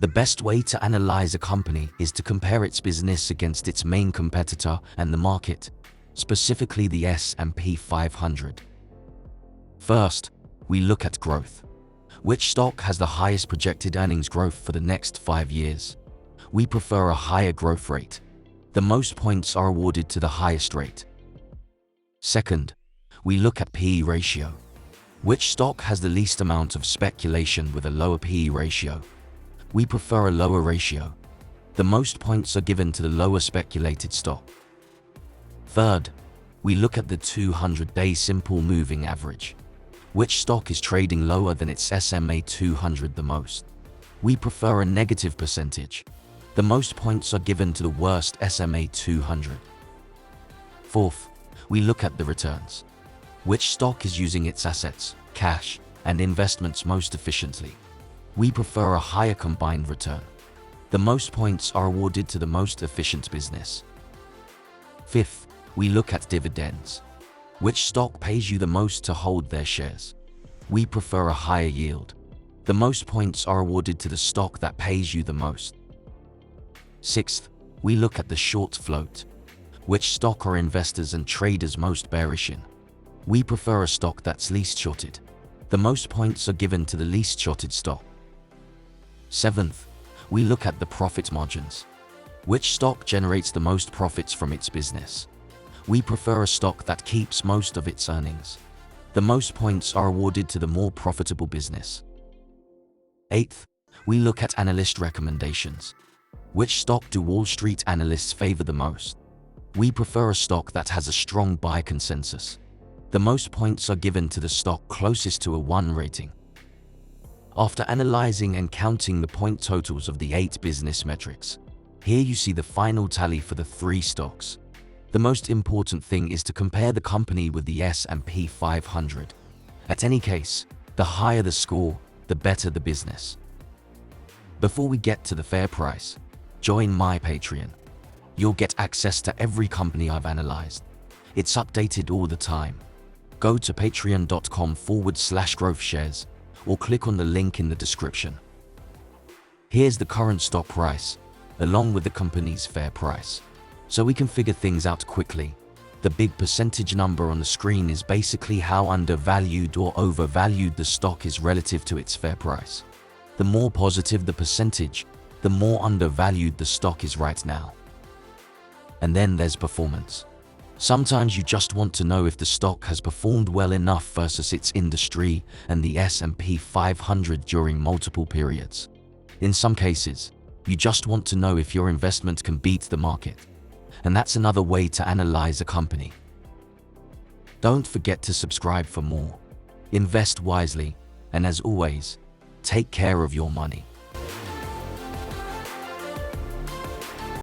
The best way to analyze a company is to compare its business against its main competitor and the market, specifically the S&P 500. First, we look at growth. Which stock has the highest projected earnings growth for the next 5 years? We prefer a higher growth rate. The most points are awarded to the highest rate. Second, we look at PE ratio. Which stock has the least amount of speculation with a lower PE ratio? We prefer a lower ratio. The most points are given to the lower speculated stock. Third, we look at the 200-day simple moving average. Which stock is trading lower than its SMA 200 the most? We prefer a negative percentage. The most points are given to the worst SMA 200. Fourth, we look at the returns. Which stock is using its assets, cash, and investments most efficiently? We prefer a higher combined return. The most points are awarded to the most efficient business. Fifth, we look at dividends. Which stock pays you the most to hold their shares? We prefer a higher yield. The most points are awarded to the stock that pays you the most. Sixth, we look at the short float. Which stock are investors and traders most bearish in? We prefer a stock that's least shorted. The most points are given to the least shorted stock. Seventh, we look at the profit margins. Which stock generates the most profits from its business? We prefer a stock that keeps most of its earnings. The most points are awarded to the more profitable business. Eighth, we look at analyst recommendations. Which stock do Wall Street analysts favor the most? We prefer a stock that has a strong buy consensus. The most points are given to the stock closest to a 1 rating. After analyzing and counting the point totals of the 8 business metrics, here you see the final tally for the 3 stocks. The most important thing is to compare the company with the S&P 500. At any case, the higher the score, the better the business. Before we get to the fair price, join my Patreon. You'll get access to every company I've analyzed. It's updated all the time. Go to patreon.com/GrowthShares or click on the link in the description. Here's the current stock price, along with the company's fair price, so we can figure things out quickly. The big percentage number on the screen is basically how undervalued or overvalued the stock is relative to its fair price. The more positive the percentage, the more undervalued the stock is right now. And then there's performance. Sometimes you just want to know if the stock has performed well enough versus its industry and the S&P 500 during multiple periods. In some cases, you just want to know if your investment can beat the market. And that's another way to analyze a company. Don't forget to subscribe for more. Invest wisely, and as always, take care of your money.